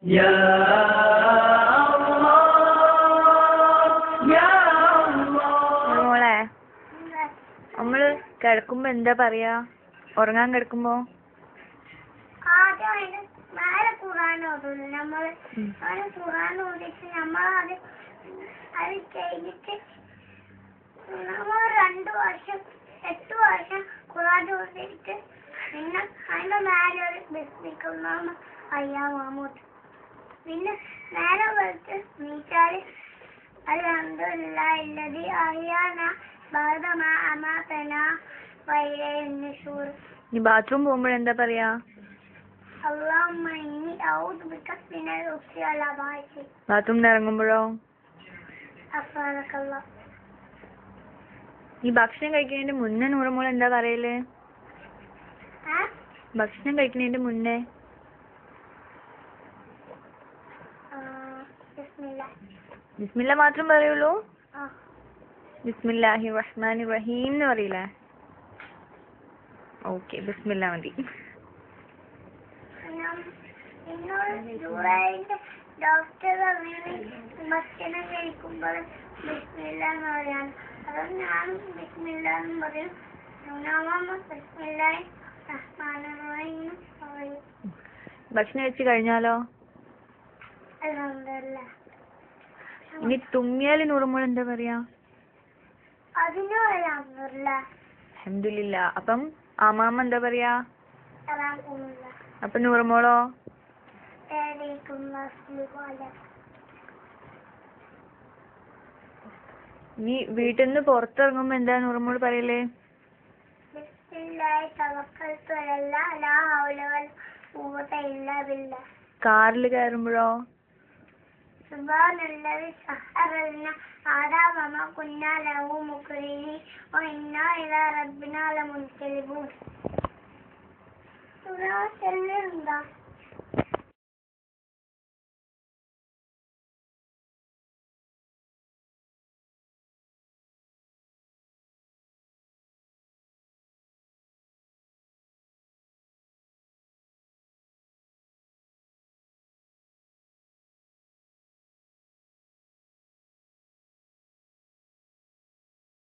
يا الله يا الله. മോളെ നമ്മള് കിടക്കുമ്പോ എന്താ പറയാ? ഉറങ്ങാൻ കിടക്കുമ്പോ മേലെ ഖുർആൻ ഓതുന്നു നമ്മള്. ഖുർആൻ ഓതിട്ട് നമ്മളത് അത് കഴിഞ്ഞിട്ട് നമ്മൾ 2 വർഷം 8 വർഷം ഖുർആൻ ഓതിട്ട് പിന്നെ അതിന്റെ മേലെ ഒരു ബിസ്മിക്കുന്ന അയ്യാ മാമൂത്ത്. പിന്നെ നേരെ വെച്ച് നീച്ചാല് അൽഹംദുലില്ലാഹി അല്ലദീ അഹ്യാന ബഅദ മാ അമാതന വഇലൈഹിൻ നുശൂർ. നീ ബാത്റൂം പോകുമ്പോഴെന്താ പറയാ? അല്ലാഹുമ്മ ഇന്നി അഊദു ബിക മിനൽ ഖുബ്സി വൽ ഖബായിസ്. ബാത്റൂമിൽ ഇറങ്ങുമ്പോഴോ? അസ്സലാമു ഈ ഭക്ഷണം കഴിക്കുന്നതിന്റെ മുന്നേ നൂറുമോൾ എന്താ പറയല്? ഭക്ഷണം കഴിക്കുന്നതിന്റെ മുന്നേ ബിസ്മില്ല മാത്രം പറയുള്ളൂ? ബിസ്മില്ലാഹി റഹ്മാനി റഹീം എന്ന് പറയില്ലേ? ഓക്കെ, ബിസ്മില്ല മതി. ഡോക്ടർ ഭക്ഷണം കഴിക്കുമ്പോൾ ബിസ്മില്ല എന്ന് പറയാൻ, അതുകൊണ്ട് ഞാനും ബിസ്മില്ല എന്ന് പറയും. ബിസ്മില്ലാഹി റഹ്മാനി റഹീം പറയും. ഭക്ഷണം കഴിച്ചു കഴിഞ്ഞാലോ? അൽഹംദുലില്ലാഹ്. ഇനി തുമ്മിയാല് നൂറുമോൾ എന്താ പറയാ? അതിനും അൽഹംദുലില്ലാഹ്. അൽഹംദുലില്ലാഹ്. അപ്പം ആമാമ എന്താ പറയാ? അൽഹംദുലില്ലാഹ്. അപ്പൊ നൂറുമോളോ? നീ വീട്ടിൽ നിന്ന് പുറത്തിറങ്ങുമ്പോ എന്താ നൂറുമോൾ പറയല്? ബിസ്മില്ലാഹി തവക്കൽതു അലല്ലാഹ് ലാ ഹൗല വലാ ഖുവത ഇല്ലാ ബില്ലാഹ്. കാറിൽ കയറുമ്പോഴോ? സുബ്ഹാനല്ലദീ സഖറ ലനാ ഹാദാ വമാ കുന്നാ ലഹു മുഖ്രിനീൻ വഇന്നാ ഇലാ റബ്ബിനാ ലമുൻഖലിബൂൻ.